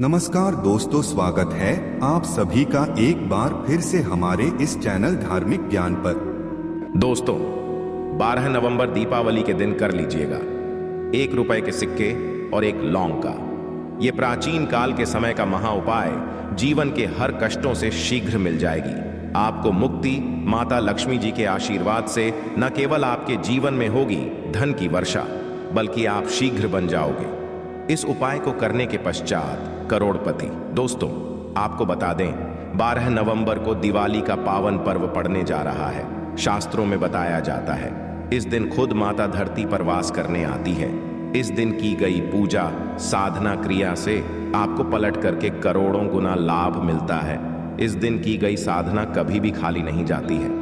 नमस्कार दोस्तों, स्वागत है आप सभी का एक बार फिर से हमारे इस चैनल धार्मिक ज्ञान पर। दोस्तों, 12 नवंबर दीपावली के दिन कर लीजिएगा 1 रुपए के सिक्के और एक लौंग का। ये प्राचीन काल के समय का महा उपाय जीवन के हर कष्टों से शीघ्र मिल जाएगी। आपको मुक्ति माता लक्ष्मी जी के आशीर्वाद से न केवल आपके जीवन में होगी धन की वर्षा, बल्कि आप शीघ्र बन जाओगे। इस उपाय को करने के पश्चात करोड़पति। दोस्तों, आपको बता दें, 12 नवंबर को दिवाली का पावन पर्व पड़ने जा रहा है। शास्त्रों में बताया जाता है इस दिन खुद माता धरती पर वास करने आती है। इस दिन की गई पूजा साधना क्रिया से आपको पलट करके करोड़ों गुना लाभ मिलता है। इस दिन की गई साधना कभी भी खाली नहीं जाती है।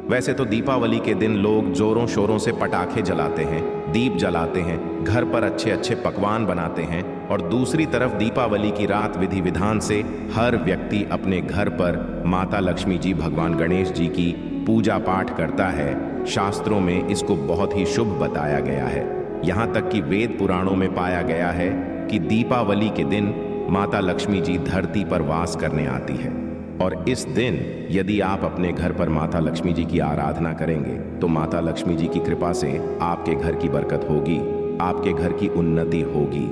वैसे तो दीपावली के दिन लोग जोरों शोरों से पटाखे जलाते हैं, दीप जलाते हैं, घर पर अच्छे अच्छे पकवान बनाते हैं, और दूसरी तरफ दीपावली की रात विधि विधान से हर व्यक्ति अपने घर पर माता लक्ष्मी जी, भगवान गणेश जी की पूजा पाठ करता है। शास्त्रों में इसको बहुत ही शुभ बताया गया है। यहाँ तक कि वेद पुराणों में पाया गया है कि दीपावली के दिन माता लक्ष्मी जी धरती पर वास करने आती है, और इस दिन यदि आप अपने घर पर माता लक्ष्मी जी की आराधना करेंगे तो माता लक्ष्मी जी की कृपा से आपके घर की बरकत होगी, आपके घर की उन्नति होगी।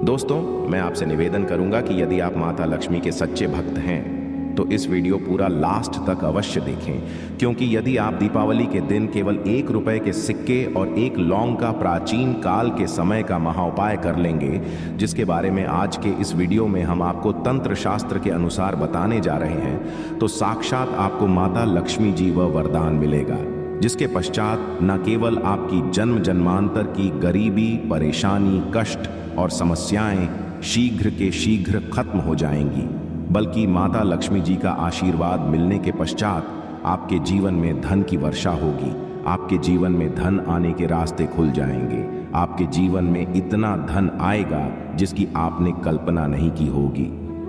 दोस्तों, मैं आपसे निवेदन करूंगा कि यदि आप माता लक्ष्मी के सच्चे भक्त हैं तो इस वीडियो पूरा लास्ट तक अवश्य देखें, क्योंकि यदि आप दीपावली के दिन केवल 1 रुपए के सिक्के और एक लौंग का प्राचीन काल के समय का महाउपाय कर लेंगे, जिसके बारे में आज के इस वीडियो में हम आपको तंत्र शास्त्र के अनुसार बताने जा रहे हैं, तो साक्षात आपको माता लक्ष्मी जी व वरदान मिलेगा, जिसके पश्चात न केवल आपकी जन्म जन्मांतर की गरीबी, परेशानी, कष्ट और समस्याएं शीघ्र के शीघ्र खत्म हो जाएंगी, बल्कि माता लक्ष्मी जी का आशीर्वाद मिलने के पश्चात आपके जीवन में धन की वर्षा होगी। आपके जीवन में धन आने के रास्ते खुल जाएंगे। आपके जीवन में इतना धन आएगा जिसकी आपने कल्पना नहीं की होगी।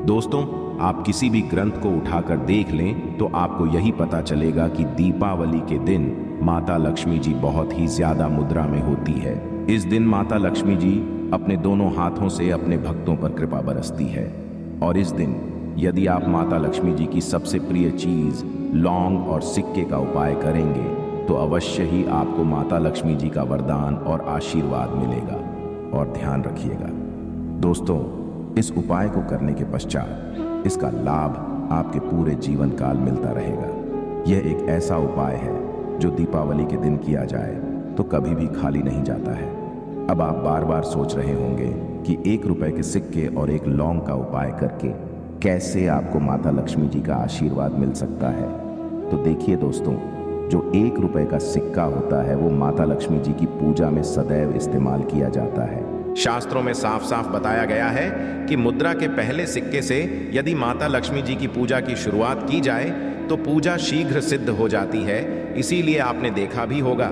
दोस्तों, आप किसी भी ग्रंथ को उठाकर देख लें तो आपको यही पता चलेगा कि दीपावली के दिन माता लक्ष्मी जी बहुत ही ज्यादा मुद्रा में होती है। इस दिन माता लक्ष्मी जी अपने दोनों हाथों से अपने भक्तों पर कृपा बरसती है, और इस दिन यदि आप माता लक्ष्मी जी की सबसे प्रिय चीज लौंग और सिक्के का उपाय करेंगे तो अवश्य ही आपको माता लक्ष्मी जी का वरदान और आशीर्वाद मिलेगा। और ध्यान रखिएगा दोस्तों, इस उपाय को करने के पश्चात इसका लाभ आपके पूरे जीवन काल मिलता रहेगा। यह एक ऐसा उपाय है जो दीपावली के दिन किया जाए तो कभी भी खाली नहीं जाता है। अब आप बार बार सोच रहे होंगे कि 1 रुपए के सिक्के और एक लौंग का उपाय करके कैसे आपको माता लक्ष्मी जी का आशीर्वाद मिल सकता है। तो देखिए दोस्तों, जो 1 रुपए का सिक्का होता है वो माता लक्ष्मी जी की पूजा में सदैव इस्तेमाल किया जाता है। शास्त्रों में साफ साफ बताया गया है कि मुद्रा के पहले सिक्के से यदि माता लक्ष्मी जी की पूजा की शुरुआत की जाए तो पूजा शीघ्र सिद्ध हो जाती है। इसीलिए आपने देखा भी होगा,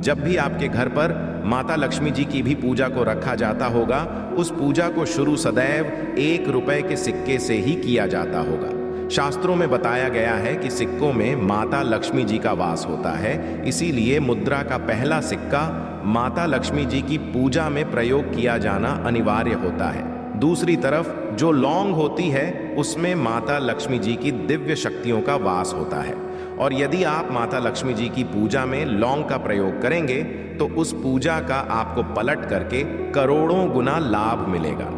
जब भी आपके घर पर माता लक्ष्मी जी की भी पूजा को रखा जाता होगा, उस पूजा को शुरू सदैव 1 रुपए के सिक्के से ही किया जाता होगा। शास्त्रों में बताया गया है कि सिक्कों में माता लक्ष्मी जी का वास होता है, इसीलिए मुद्रा का पहला सिक्का माता लक्ष्मी जी की पूजा में प्रयोग किया जाना अनिवार्य होता है। दूसरी तरफ जो लौंग होती है उसमें माता लक्ष्मी जी की दिव्य शक्तियों का वास होता है, और यदि आप माता लक्ष्मी जी की पूजा में लौंग का प्रयोग करेंगे तो उस पूजा का आपको पलट करके करोड़ों गुना लाभ मिलेगा।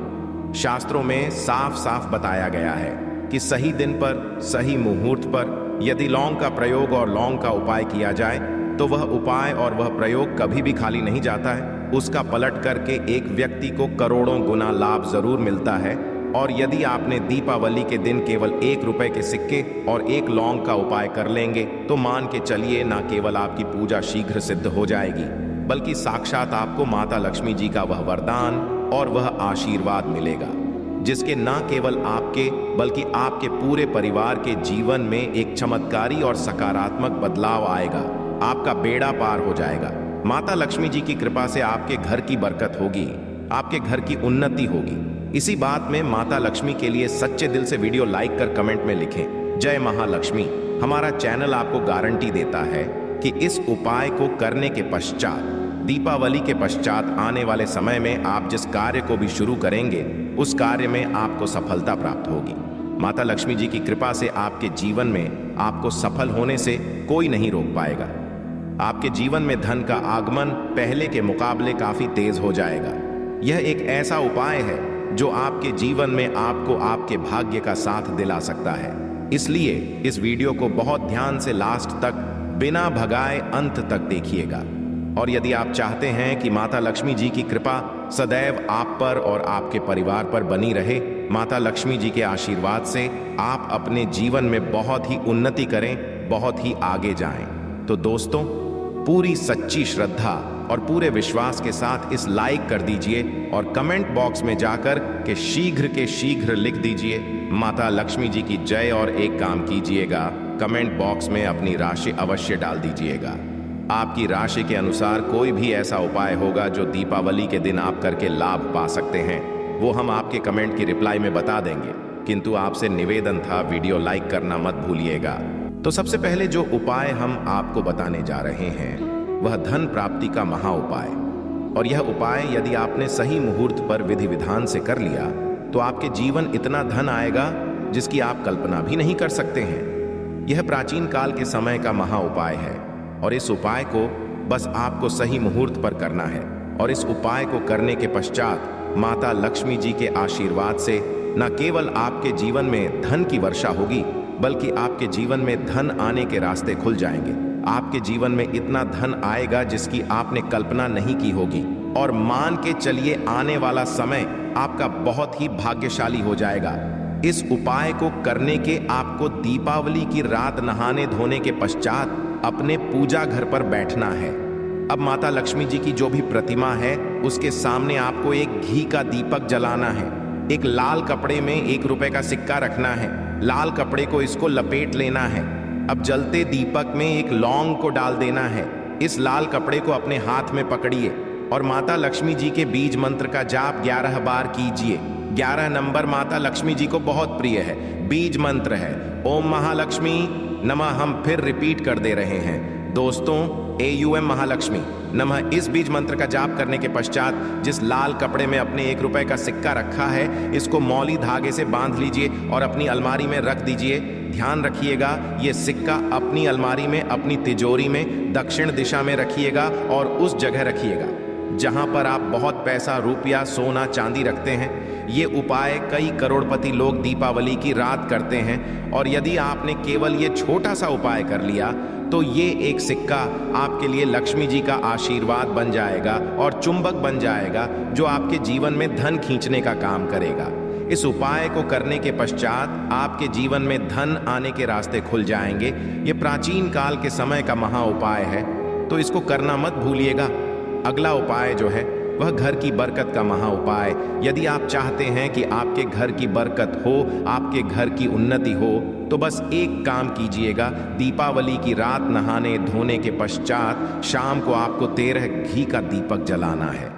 शास्त्रों में साफ साफ बताया गया है कि सही दिन पर, सही मुहूर्त पर यदि लौंग का प्रयोग और लौंग का उपाय किया जाए तो वह उपाय और वह प्रयोग कभी भी खाली नहीं जाता है। उसका पलट करके एक व्यक्ति को करोड़ों गुना लाभ जरूर मिलता है। और यदि आपने दीपावली के दिन केवल 1 रुपए के सिक्के और एक लौंग का उपाय कर लेंगे तो मान के चलिए, ना केवल आपकी पूजा शीघ्र सिद्ध हो जाएगी, बल्कि साक्षात आपको माता लक्ष्मी जी का वह वरदान और वह आशीर्वाद मिलेगा, जिसके न केवल आपके बल्कि आपके पूरे परिवार के जीवन में एक चमत्कारी और सकारात्मक बदलाव आएगा। आपका बेड़ा पार हो जाएगा। माता लक्ष्मी जी की कृपा से आपके घर की बरकत होगी, आपके घर की उन्नति होगी। इसी बात में माता लक्ष्मी के लिए सच्चे दिल से वीडियो लाइक कर कमेंट में लिखें जय महालक्ष्मी। हमारा चैनल आपको गारंटी देता है कि इस उपाय को करने के पश्चात दीपावली के पश्चात आने वाले समय में आप जिस कार्य को भी शुरू करेंगे उस कार्य में आपको सफलता प्राप्त होगी। माता लक्ष्मी जी की कृपा से आपके जीवन में आपको सफल होने से कोई नहीं रोक पाएगा। आपके जीवन में धन का आगमन पहले के मुकाबले काफी तेज हो जाएगा। यह एक ऐसा उपाय है जो आपके जीवन में आपको आपके भाग्य का साथ दिला सकता है। इसलिए इस वीडियो को बहुत ध्यान से लास्ट तक बिना भगाए अंत तक देखिएगा। और यदि आप चाहते हैं कि माता लक्ष्मी जी की कृपा सदैव आप पर और आपके परिवार पर बनी रहे, माता लक्ष्मी जी के आशीर्वाद से आप अपने जीवन में बहुत ही उन्नति करें, बहुत ही आगे जाएं, तो दोस्तों पूरी सच्ची श्रद्धा और पूरे विश्वास के साथ इस लाइक कर दीजिए और कमेंट बॉक्स में जाकर के शीघ्र लिख दीजिए माता लक्ष्मी जी की जय। और एक काम कीजिएगा, कमेंट बॉक्स में अपनी राशि अवश्य डाल दीजिएगा। आपकी राशि के अनुसार कोई भी ऐसा उपाय होगा जो दीपावली के दिन आप करके लाभ पा सकते हैं, वो हम आपके कमेंट की रिप्लाई में बता देंगे। किंतु आपसे निवेदन था, वीडियो लाइक करना मत भूलिएगा। तो सबसे पहले जो उपाय हम आपको बताने जा रहे हैं वह धन प्राप्ति का महा उपाय। और यह उपाय यदि आपने सही मुहूर्त पर विधि विधान से कर लिया तो आपके जीवन इतना धन आएगा जिसकी आप कल्पना भी नहीं कर सकते हैं। यह प्राचीन काल के समय का महा उपाय है और इस उपाय को बस आपको सही मुहूर्त पर करना है। और इस उपाय को करने के पश्चात माता लक्ष्मी जी के आशीर्वाद से न केवल आपके जीवन में धन की वर्षा होगी बल्कि आपके जीवन में धन आने के रास्ते खुल जाएंगे। आपके जीवन में इतना धन आएगा जिसकी आपने कल्पना नहीं की होगी। और मान के चलिए आने वाला समय आपका बहुत ही भाग्यशाली हो जाएगा। इस उपाय को करने के आपको दीपावली की रात नहाने धोने के पश्चात अपने पूजा घर पर बैठना है। अब माता लक्ष्मी जी की जो भी प्रतिमा है उसके सामने आपको एक घी का दीपक जलाना है। एक लाल कपड़े में 1 रुपए का सिक्का रखना है। लाल कपड़े को इसको लपेट लेना है। अब जलते दीपक में एक लौंग को डाल देना है। इस लाल कपड़े को अपने हाथ में पकड़िए और माता लक्ष्मी जी के बीज मंत्र का जाप 11 बार कीजिए। 11 नंबर माता लक्ष्मी जी को बहुत प्रिय है, बीज मंत्र है। ओम महालक्ष्मी नमः हम फिर रिपीट कर दे रहे हैं दोस्तों, AUM महालक्ष्मी नमः। इस बीज मंत्र का जाप करने के पश्चात जिस लाल कपड़े में अपने 1 रुपए का सिक्का रखा है इसको मौली धागे से बांध लीजिए और अपनी अलमारी में रख दीजिए। ध्यान रखिएगा ये सिक्का अपनी अलमारी में, अपनी तिजोरी में दक्षिण दिशा में रखिएगा और उस जगह रखिएगा जहां पर आप बहुत पैसा, रुपया, सोना, चांदी रखते हैं। ये उपाय कई करोड़पति लोग दीपावली की रात करते हैं। और यदि आपने केवल ये छोटा सा उपाय कर लिया तो ये एक सिक्का आपके लिए लक्ष्मी जी का आशीर्वाद बन जाएगा और चुंबक बन जाएगा जो आपके जीवन में धन खींचने का काम करेगा। इस उपाय को करने के पश्चात आपके जीवन में धन आने के रास्ते खुल जाएंगे। ये प्राचीन काल के समय का महा उपाय है, तो इसको करना मत भूलिएगा। अगला उपाय जो है वह घर की बरकत का महा उपाय। यदि आप चाहते हैं कि आपके घर की बरकत हो, आपके घर की उन्नति हो, तो बस एक काम कीजिएगा। दीपावली की रात नहाने धोने के पश्चात शाम को आपको 13 घी का दीपक जलाना है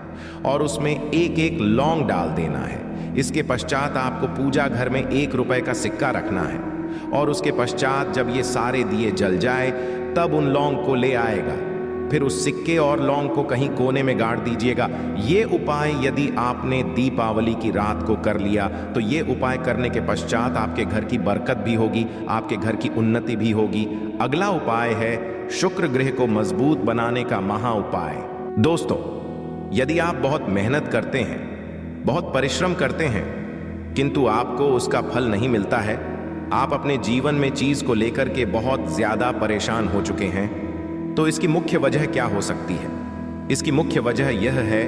और उसमें एक लौंग डाल देना है। इसके पश्चात आपको पूजा घर में 1 रुपए का सिक्का रखना है और उसके पश्चात जब ये सारे दिए जल जाए तब उन लौंग को ले आएगा। फिर उस सिक्के और लौंग को कहीं कोने में गाड़ दीजिएगा। ये उपाय यदि आपने दीपावली की रात को कर लिया तो ये उपाय करने के पश्चात आपके घर की बरकत भी होगी, आपके घर की उन्नति भी होगी। अगला उपाय है शुक्र ग्रह को मजबूत बनाने का महा उपाय। दोस्तों, यदि आप बहुत मेहनत करते हैं, बहुत परिश्रम करते हैं, किंतु आपको उसका फल नहीं मिलता है, आप अपने जीवन में चीज को लेकर के बहुत ज्यादा परेशान हो चुके हैं, तो इसकी मुख्य वजह क्या हो सकती है? इसकी मुख्य वजह यह है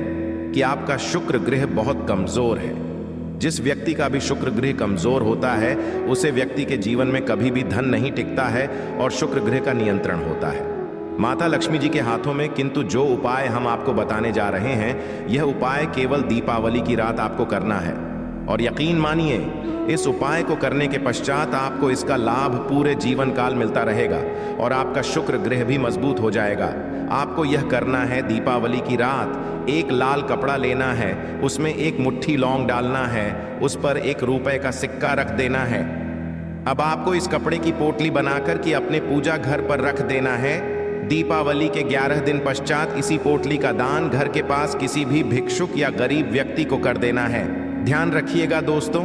कि आपका शुक्र ग्रह बहुत कमजोर है। जिस व्यक्ति का भी शुक्र ग्रह कमजोर होता है उसे व्यक्ति के जीवन में कभी भी धन नहीं टिकता है और शुक्र ग्रह का नियंत्रण होता है माता लक्ष्मी जी के हाथों में। किंतु जो उपाय हम आपको बताने जा रहे हैं यह उपाय केवल दीपावली की रात आपको करना है और यकीन मानिए इस उपाय को करने के पश्चात आपको इसका लाभ पूरे जीवन काल मिलता रहेगा और आपका शुक्र ग्रह भी मजबूत हो जाएगा। आपको यह करना है, दीपावली की रात एक लाल कपड़ा लेना है, उसमें 1 मुट्ठी लौंग डालना है, उस पर 1 रुपए का सिक्का रख देना है। अब आपको इस कपड़े की पोटली बनाकर के अपने पूजा घर पर रख देना है। दीपावली के 11 दिन पश्चात इसी पोटली का दान घर के पास किसी भी भिक्षुक या गरीब व्यक्ति को कर देना है। ध्यान रखिएगा दोस्तों,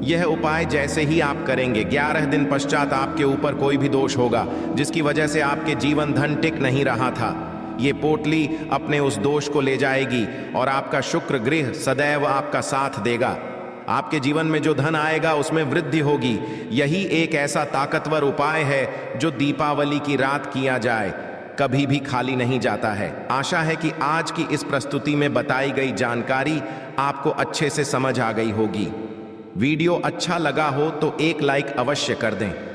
यह उपाय जैसे ही आप करेंगे 11 दिन पश्चात आपके ऊपर कोई भी दोष होगा जिसकी वजह से आपके जीवन धन टिक नहीं रहा था, ये पोटली अपने उस दोष को ले जाएगी और आपका शुक्र ग्रह सदैव आपका साथ देगा। आपके जीवन में जो धन आएगा उसमें वृद्धि होगी। यही एक ऐसा ताकतवर उपाय है जो दीपावली की रात किया जाए, कभी भी खाली नहीं जाता है। आशा है कि आज की इस प्रस्तुति में बताई गई जानकारी आपको अच्छे से समझ आ गई होगी। वीडियो अच्छा लगा हो तो एक लाइक अवश्य कर दें।